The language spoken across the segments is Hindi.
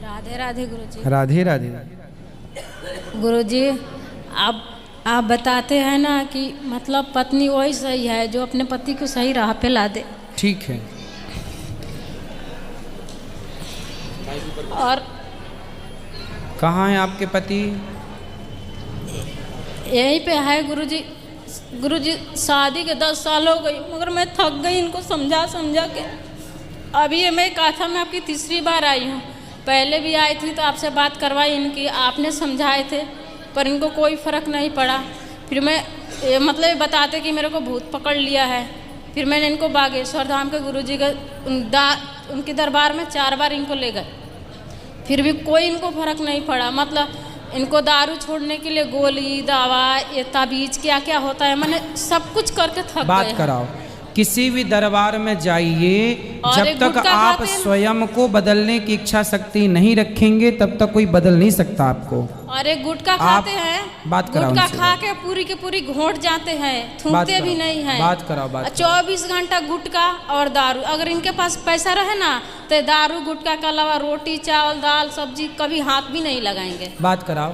राधे राधे गुरुजी। राधे राधे। गुरुजी, आप बताते हैं ना कि मतलब पत्नी वही सही है जो अपने पति को सही राह पे ला दे। ठीक है। और कहाँ हैं आपके पति? यहीं पे है गुरुजी। गुरुजी, शादी के 10 साल हो गई मगर मैं थक गई इनको समझा समझा के। अभी ये मैं काथा में आपकी तीसरी बार आई हूँ। पहले भी आई थी तो आपसे बात करवाई इनकी, आपने समझाए थे पर इनको कोई फ़र्क नहीं पड़ा। फिर मैं मतलब ये बताते कि मेरे को भूत पकड़ लिया है। फिर मैंने इनको बागेश्वर धाम के गुरुजी के उनके दरबार में 4 बार इनको ले गए, फिर भी कोई इनको फ़र्क नहीं पड़ा। मतलब इनको दारू छोड़ने के लिए गोली दवा ये ताबीज क्या क्या होता है मैंने सब कुछ करके थक गए। बात कराओ। किसी भी दरबार में जाइए, जब तक आप स्वयं को बदलने की इच्छा शक्ति नहीं रखेंगे तब तक कोई बदल नहीं सकता आपको। और एक गुटखा खाते हैं, बात कराओ। गुटखा खा के पूरी की पूरी घोंट जाते हैं, थूकते भी नहीं हैं। बात कराओ। 24 घंटा गुटखा और दारू। अगर इनके पास पैसा रहे ना तो दारू गुटखा के अलावा रोटी चावल दाल सब्जी कभी हाथ भी नहीं लगाएंगे। बात कराओ।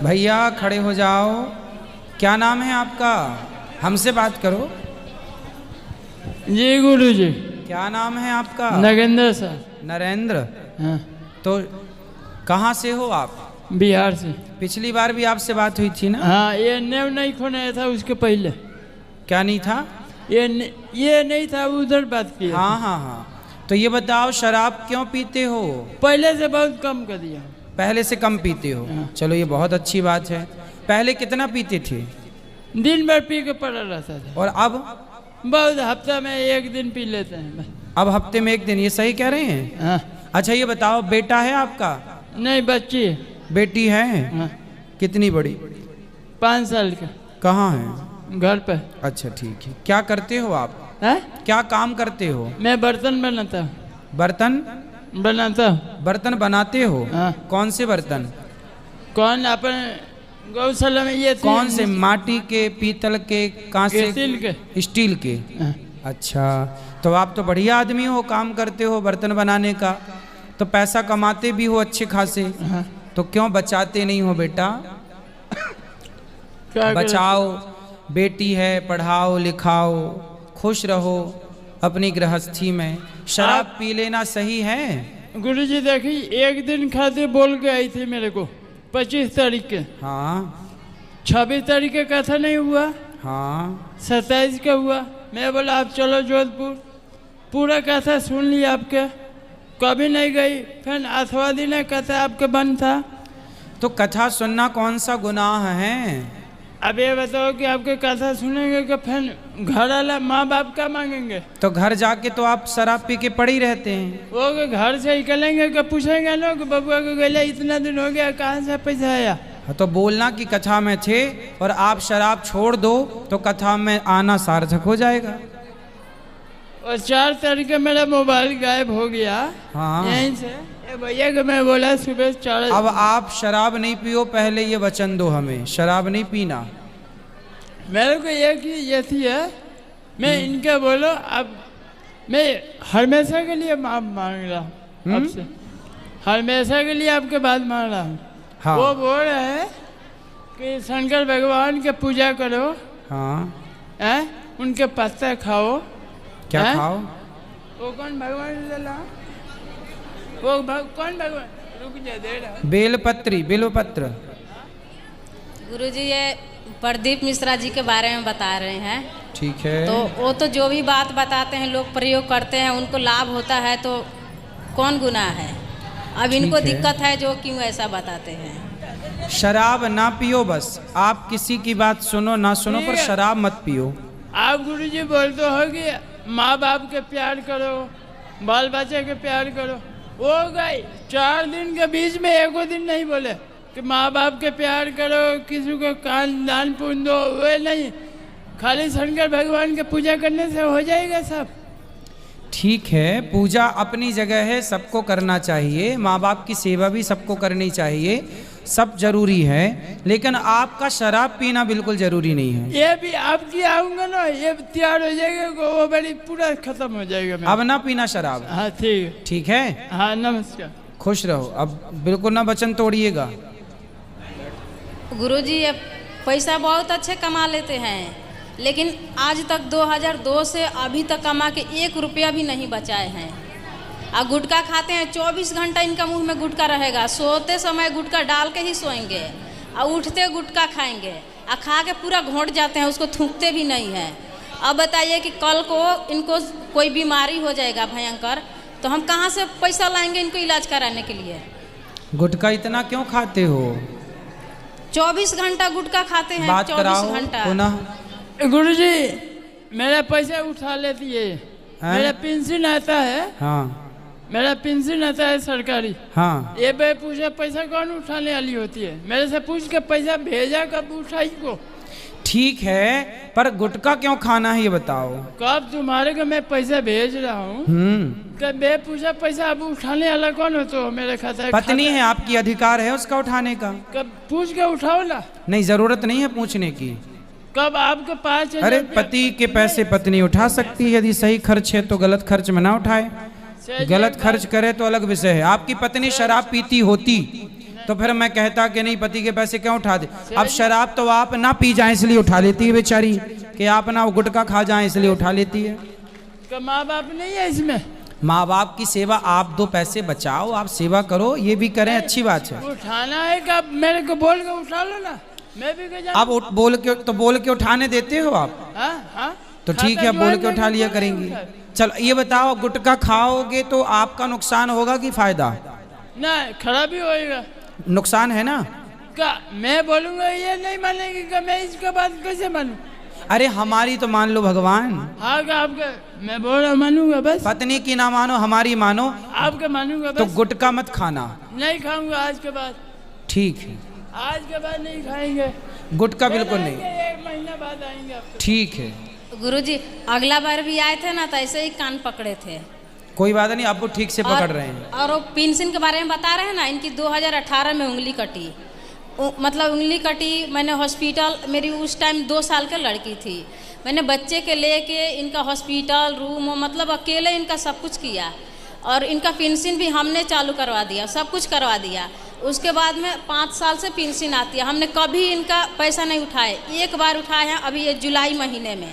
भैया खड़े हो जाओ। क्या नाम है आपका? हमसे बात करो। जी गुरुजी। क्या नाम है आपका? नगेंद्र सर। नरेंद्र। हाँ। तो कहाँ से हो आप? बिहार से। पिछली बार भी आपसे बात हुई थी ना? हाँ, ये नेव नहीं खोना था उसके पहले। क्या नहीं था? ये नहीं था, उधर बात की। हाँ। तो ये बताओ, शराब क्यों पीते हो? पहले से बहुत कम कर दिया। पहले से कम पीते हो? हाँ। चलो ये बहुत अच्छी बात है। पहले कितना पीते थे? दिन भर पी के पड़ा रहता था। और अब? बहुत, हफ्ता में 1 दिन पी लेते हैं। अब हफ्ते में 1 दिन, ये सही कह रहे हैं? हाँ। अच्छा ये बताओ, बेटा है आपका? नहीं, बच्ची। बेटी है? हाँ। कितनी बड़ी? 5 साल का। कहाँ है? घर पे। अच्छा ठीक है। क्या करते हो आप? है? क्या काम करते हो? मैं बर्तन बनाता हूँ। बर्तन बनाता हूँ। बर्तन बनाते हो? हाँ। कौन से बर्तन? कौन? अपन गौशाला में ये कौन से? माटी के, पीतल के, कांसे के? स्टील के। हाँ। अच्छा, तो आप तो बढ़िया आदमी हो, काम करते हो बर्तन बनाने का, तो पैसा कमाते भी हो अच्छे खासे। हाँ। तो क्यों बचाते नहीं हो बेटा? बचाओ। बेटी है, पढ़ाओ लिखाओ, खुश रहो अपनी गृहस्थी में। शराब पी लेना सही है? गुरुजी देखिए, 1 दिन खाते बोल के आई थी मेरे को 25 तारीख के। हाँ। 26 तारीख के कथा नहीं हुआ। हाँ। 27 का हुआ। मैं बोला आप चलो जोधपुर, पूरा कथा सुन लिया आपके, कभी नहीं गई। फिर 8वां दिन कथा आपके बंद था। तो कथा सुनना कौन सा गुनाह है? अब ये बताओ कि आपके कथा सुनेंगे कि फिर घर वाला माँ बाप का मांगेंगे? तो घर जाके तो आप शराब पी के पड़े ही रहते हैं। वो घर से निकलेंगे कि पूछेंगे ना कि बबुआ को गले इतना दिन हो गया, कहाँ से पैसा आया? तो बोलना कि कथा में थे और आप शराब छोड़ दो तो कथा में आना सार्थक हो जाएगा। और 4 तारीख का मेरा मोबाइल गायब हो गया। हाँ। यहीं से भैया को मैं बोला सुबह 4। अब आप शराब नहीं पियो, पहले ये वचन दो हमें, शराब नहीं पीना। मेरे को ये थी है, मैं इनके बोलो अब मैं हमेशा के लिए माफ मांग रहा हूँ आपसे, हमेशा के लिए आपके बात मांग रहा हूँ। हाँ। वो बोल रहे हैं कि शंकर भगवान के पूजा करो। हाँ। उनके पत्ते खाओ। क्या खाओ? वो कौन भगवान? वो कौन भगवान? रुक जा, दे रहा। बेलपत्री, बेलपत्र। गुरुजी, ये प्रदीप मिश्रा जी के बारे में बता रहे हैं। ठीक है। तो वो तो जो भी बात बताते हैं लोग प्रयोग करते हैं, उनको लाभ होता है तो कौन गुनाह है? अब इनको दिक्कत है जो क्यों ऐसा बताते हैं। शराब ना पियो, बस आप किसी की बात सुनो ना सुनो पर शराब मत पियो। आप गुरुजी बोलते हो कि माँ बाप के प्यार करो, बाल बच्चे के प्यार करो। वो गए 4 दिन के बीच में 1 दिन नहीं बोले कि माँ बाप के प्यार करो, किसी को कान दान पुण्य दो। वे नहीं, खाली शंकर भगवान के पूजा करने से हो जाएगा सब। ठीक है, पूजा अपनी जगह है, सबको करना चाहिए, माँ बाप की सेवा भी सबको करनी चाहिए। सब जरूरी है, लेकिन आपका शराब पीना बिल्कुल जरूरी नहीं है। ये भी आपकी आऊंगा ना, ये तैयार हो जाएगा, वो बड़ी पूरा खत्म हो जाएगा मेरा। अब ना पीना शराब। हाँ ठीक ठीक है। हाँ नमस्कार। खुश रहो, अब बिल्कुल ना वचन तोड़िएगा। गुरुजी ये पैसा बहुत अच्छे कमा लेते हैं, लेकिन आज तक 2002 से अभी तक कमा के 1 रुपया भी नहीं बचाए हैं। और गुटखा खाते हैं, 24 घंटा इनका मुंह में गुटखा रहेगा, सोते समय गुटखा डाल के ही सोएंगे और उठते गुटखा खाएंगे और खा के पूरा घोंट जाते हैं, उसको थूकते भी नहीं हैं। अब बताइए कि कल को इनको कोई बीमारी हो जाएगा भयंकर, तो हम कहाँ से पैसा लाएंगे इनको इलाज कराने के लिए? गुटखा इतना क्यों खाते हो? 24 घंटा गुटखा खाते हैं, बात 24 घंटा। पुनः गुरुजी मेरा पैसा उठा लेती है, मेरा पेंशन आता है। हाँ मेरा पेंशन आता है सरकारी। हाँ। ये बे पूछे पैसा कौन उठाने वाली होती है, मेरे से पूछ के पैसा भेजा कब उठाई को? ठीक है, पर गुटखा क्यों खाना है ये बताओ। कब तुम्हारे को मैं पैसा भेज रहा हूँ, कब बे पूछा पैसा अब उठाने वाला कौन हो? तो मेरे खाता पत्नी है आपकी, अधिकार है उसका उठाने का। कब पूछ के उठाओ ना। नहीं, जरूरत नहीं है पूछने की। कब आपके पास? अरे पति के पैसे पत्नी उठा सकती है, यदि सही खर्च है तो गलत खर्च में ना उठाए। गलत खर्च करे तो अलग विषय है। आपकी पत्नी शराब पीती होती तो फिर मैं कहता कि नहीं पति के पैसे क्यों उठा दे। अब शराब तो आप ना पी जाए इसलिए उठा लेती है बेचारी, कि आप ना गुटखा खा जाए इसलिए उठा लेती है। माँ बाप नहीं है इसमें? माँ बाप की सेवा, आप 2 पैसे बचाओ, आप सेवा करो, ये भी करें, अच्छी बात है। उठाना है कब? मेरे को बोल के उठा लो ना, मैं भी अब बोल के उठाने देते हो आप? हाँ तो ठीक है, बोल के उठा लिया करेंगी। चलो ये बताओ, गुटखा खाओगे तो आपका नुकसान होगा कि फायदा? ना, खराबी होएगा। नुकसान है ना? का मैं बोलूंगा ये नहीं मानेगी कि मैं इसके बाद कैसे मानूं? अरे हमारी तो मान लो भगवान। हाँ आपका मैं बोल रहा मानूंगा बस। पत्नी की ना मानो, हमारी मानो। आपका मानूंगा बस। तो गुटखा मत खाना। नहीं खाऊंगा आज के बाद। ठीक है, आज के बाद नहीं खाएंगे गुटखा बिल्कुल नहीं। 1 महीना बाद आएंगे आपके। ठीक है गुरुजी अगला बार भी आए थे ना, तो ऐसे ही कान पकड़े थे। कोई बात नहीं, आपको ठीक से पकड़ रहे हैं। और वो पेंशन के बारे में बता रहे हैं ना, इनकी 2018 में उंगली कटी। मतलब उंगली कटी, मैंने हॉस्पिटल, मेरी उस टाइम 2 साल की लड़की थी, मैंने बच्चे के लेके इनका हॉस्पिटल रूम, मतलब अकेले इनका सब कुछ किया। और इनका पेंशन भी हमने चालू करवा दिया, सब कुछ करवा दिया। उसके बाद में 5 साल से पेंशन आती है, हमने कभी इनका पैसा नहीं उठाए। 1 बार उठाए हैं अभी ये जुलाई महीने में।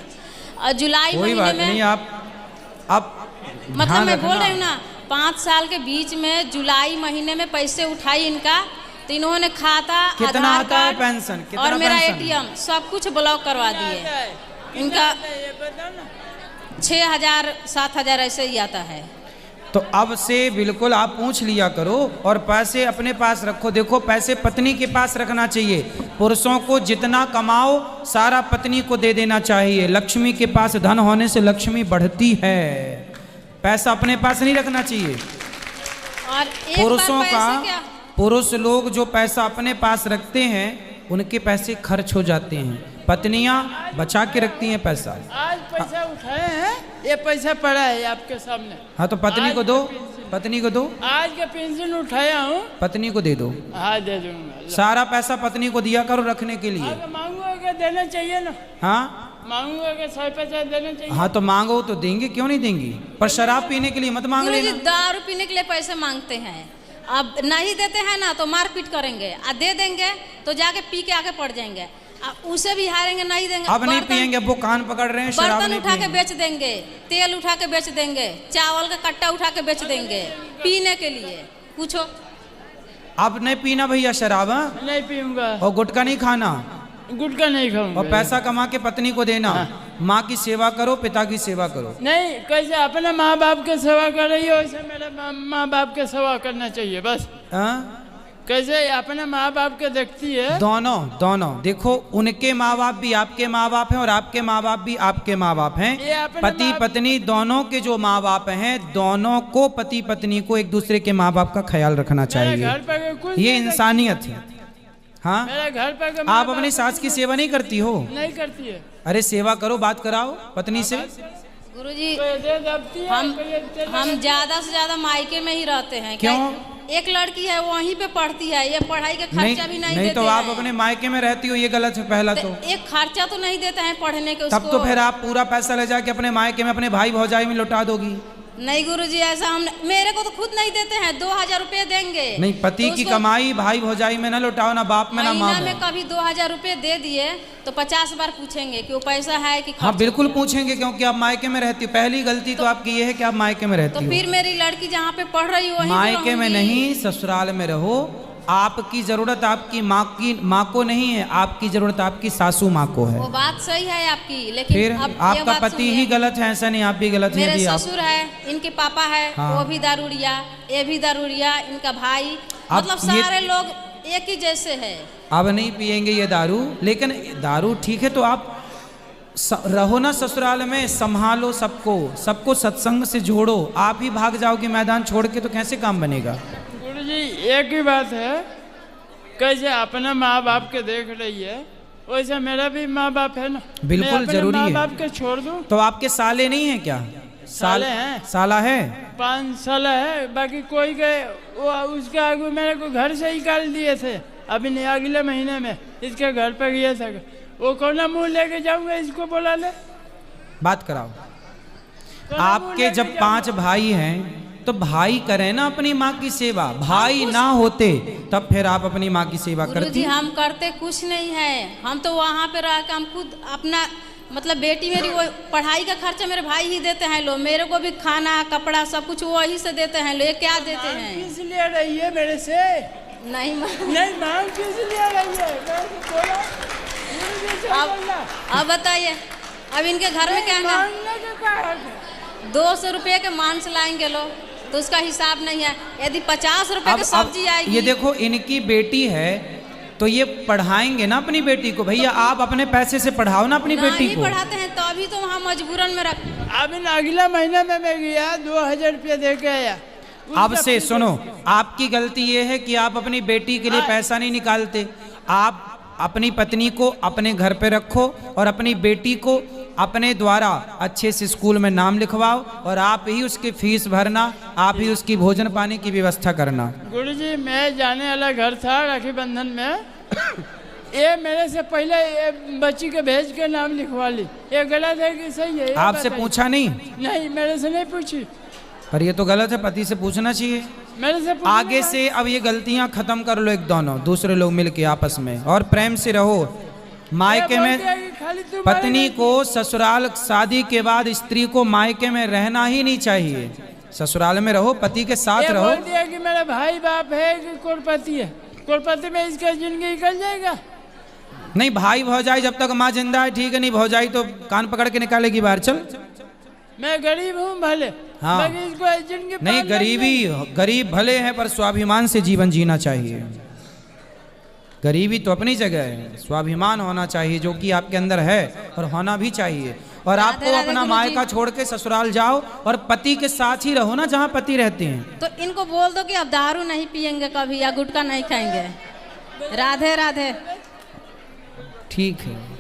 और जुलाई महीने में नहीं, आप मतलब मैं बोल रही हूँ ना, 5 साल के बीच में जुलाई महीने में पैसे उठाई इनका, तो इन्होंने खाता, कितना आधार आता है कार्ड पेंशन, कितना और मेरा पेंशन? ATM सब कुछ ब्लॉक करवा दिए। इनका 6,000 7,000 ऐसे ही आता है। तो अब से बिल्कुल आप पूछ लिया करो और पैसे अपने पास रखो। देखो पैसे पत्नी के पास रखना चाहिए। पुरुषों को जितना कमाओ सारा पत्नी को दे देना चाहिए। लक्ष्मी के पास धन होने से लक्ष्मी बढ़ती है, पैसा अपने पास नहीं रखना चाहिए। और एक पुरुषों बार का, क्या? पुरुष लोग जो पैसा अपने पास रखते हैं उनके पैसे खर्च हो जाते हैं, पत्नियां बचा के रखती हैं पैसा। आज पैसा उठाए हैं, ये पैसा पड़ा है आपके सामने। हाँ तो पत्नी को दो, पत्नी को दो। आज का पेंशन उठाया हूँ, पत्नी को दे दो। हाँ दे दूंगा। सारा पैसा पत्नी को दिया करो रखने के लिए। मांगूंगा क्या देना चाहिए ना? हाँ मांगूंगा क्या 100 पैसा देना चाहिए? हाँ तो मांगो तो देंगे, क्यों नहीं देंगी। पर शराब पीने के लिए मत मांग गुरुजी लेना। दारू पीने के लिए पैसे मांगते हैं, अब नहीं देते हैं ना तो मारपीट करेंगे। आ दे देंगे तो जाके पी के आके पड़ जाएंगे, उसे भी हारेंगे, नहीं देंगे। अब नहीं पियेंगे, वो कान पकड़ रहे हैं, शराब बर्तन नहीं उठा के पियेंगे। बेच देंगे, तेल उठा के बेच देंगे, चावल का कट्टा उठा के बेच देंगे पीने के लिए। पूछो अब नहीं पीना भैया शराब। हाँ? नहीं पीऊंगा। और गुटखा नहीं खाना, गुटखा नहीं खाऊंगा। और पैसा कमा के पत्नी को देना। माँ की सेवा करो, पिता की सेवा करो। नहीं, कैसे अपने माँ बाप के सेवा कर रही हो वैसे मेरे माँ बाप के सेवा करना चाहिए बस। हाँ? कैसे अपने माँ बाप के देखती है? दोनों दोनों देखो, उनके माँ बाप भी आपके माँ बाप हैं और आपके माँ बाप भी आपके माँ बाप हैं। पति पत्नी दोनों के जो माँ बाप हैं, दोनों को, पति पत्नी को एक दूसरे के माँ बाप का ख्याल रखना चाहिए। ये इंसानियत है। हाँ, मेरे घर पर आप अपनी सास की सेवा नहीं करती हो? नहीं करती है। अरे सेवा करो, बात कराओ पत्नी से। गुरुजी हम ज्यादा से ज्यादा मायके में ही रहते हैं। क्यों? एक लड़की है वहीं पे पढ़ती है, ये पढ़ाई का खर्चा भी नहीं नहीं देते तो आप हैं। अपने मायके में रहती हो, ये गलत है पहला तो। एक खर्चा तो नहीं देते हैं पढ़ने के तब उसको। तो फिर आप पूरा पैसा ले जाके अपने मायके में अपने भाई भौजाई में लौटा दोगी। नहीं गुरुजी, ऐसा हम मेरे को तो खुद नहीं देते हैं, 2000 रुपये देंगे। नहीं, पति तो की उसको कमाई भाई भौजाई में ना लौटाओ, ना बाप में ना माँ महीना में में। कभी 2000 रुपये दे दिए तो 50 बार पूछेंगे कि वो पैसा है कि हाँ खर्च बिल्कुल किया। पूछेंगे, क्योंकि आप मायके में रहती हो। पहली गलती तो आपकी ये है कि आप मायके में तो रहती हो। फिर मेरी लड़की जहाँ पे पढ़ रही है वहीं पे मायके में रहूंगी। नहीं, ससुराल में रहो। आपकी जरूरत आपकी माँ को नहीं है, आपकी जरूरत आपकी सासू माँ को है। वो बात सही है आपकी, लेकिन फिर अब ये आपका बात पति सुनिए। ही गलत है, ऐसा नहीं आप भी गलत हैं। मेरे यदि आप ससुर है, इनके पापा है, हाँ। वो भी दारूड़िया, ये भी दारूड़िया, इनका भाई, अब मतलब ये- सारे लोग एक ही जैसे है। अब नहीं पिएंगे ये दारू, लेकिन दारू ठीक है तो आप रहो ना ससुराल में, संभालो सबको, सबको सत्संग से जोड़ो। आप ही भाग जाओगे मैदान छोड़ के तो कैसे काम बनेगा। गुरुजी एक ही बात है, कैसे अपना माँ बाप के देख रही है वैसे मेरा भी माँ बाप है ना। बिल्कुल मैं अपने जरूरी माँ है। बाप के छोड़ दूँ। तो आपके साले नहीं है क्या? साले हैं। साला है? 5 साल है, बाकी कोई गए वो उसके आगे मेरे को घर से ही निकाल दिए थे। अभी नहीं, अगले महीने में इसके घर पे गया था, वो कौन मुंह लेके जाऊंगा, इसको बोला ले बात कराओ। कौन मुंह आपके लेके जब जाऊंगा? 5 भाई हैं तो भाई करें ना अपनी माँ की सेवा। भाई ना होते तब फिर आप अपनी माँ की सेवा गुरुजी करती। हम करते कुछ नहीं है, हम तो वहाँ पे रह के हम खुद अपना मतलब बेटी मेरी वो पढ़ाई का खर्चा मेरे भाई ही देते हैं लोग, मेरे को भी खाना कपड़ा सब कुछ वही से देते हैं लोग। ये क्या देते हैं? किस लिए रही है मेरे से? नहीं नहीं मांग किस लिए रही है? मैं तो बोला, मुझे से बोलना। अब बताइए, अब इनके घर में क्या है ना, मांगने के कारण 200 रुपये के मांस लाएंगे लोग तो उसका हिसाब नहीं है। यदि 50 रुपये की सब्जी आएगी, ये देखो इनकी बेटी है तो ये पढ़ाएंगे ना अपनी बेटी को। भैया आप अपने पैसे से पढ़ाओ ना अपनी बेटी नहीं को। पढ़ाते हैं तो अभी तो वहाँ मजबूरन में रख। अब इन अगला महीने में मैं गया 2000 रुपया दे के आया। अब से सुनो, आपकी गलती ये है कि आप अपनी बेटी के लिए पैसा नहीं निकालते। आप अपनी पत्नी को अपने घर पे रखो और अपनी बेटी को अपने द्वारा अच्छे से स्कूल में नाम लिखवाओ और आप ही उसकी फीस भरना, आप ही उसकी भोजन पानी की व्यवस्था करना। गुरुजी मैं जाने वाला घर था राखी बंधन में, ये मेरे से पहले ये बच्ची के भेज के नाम लिखवा ली। ये गलत है कि सही है? ये आपसे बताइए। पूछा नहीं? नहीं, मेरे से नहीं पूछी। पर ये तो गलत है, पति से पूछना चाहिए। मेरे से पूछने आगे का- से अब ये गलतियां खत्म कर लो, एक दोनों दूसरे लोग मिलके आपस में, और प्रेम से रहो। मायके ये में बोलती है कि खाली तुम्हारी पत्नी गलती। को शादी शादी के बाद स्त्री को मायके में रहना ही नहीं चाहिए। ससुराल में रहो, पति के साथ ये रहो। बोलती है कि मेरा भाई बाप है कि करोड़पति है, करोड़पति में इसका जिंदगी निकल जाएगा। नहीं, भाई भौजाई जब तक माँ जिंदा है ठीक है, नहीं भौजाई तो कान पकड़ के निकालेगी बाहर। चल मैं गरीब हूँ भले, हाँ। बाकी इसको जिंदगी नहीं, पार गरीब भले हैं पर स्वाभिमान से जीवन जीना चाहिए। गरीबी तो अपनी जगह है, स्वाभिमान होना चाहिए जो कि आपके अंदर है और होना भी चाहिए। और आपको राधे अपना गुरुजी। मायका छोड़ के ससुराल जाओ और पति के साथ ही रहो ना जहाँ पति रहते हैं। तो इनको बोल दो कि अब दारू नहीं पियेंगे कभी या गुटखा नहीं खाएंगे। राधे राधे। ठीक है।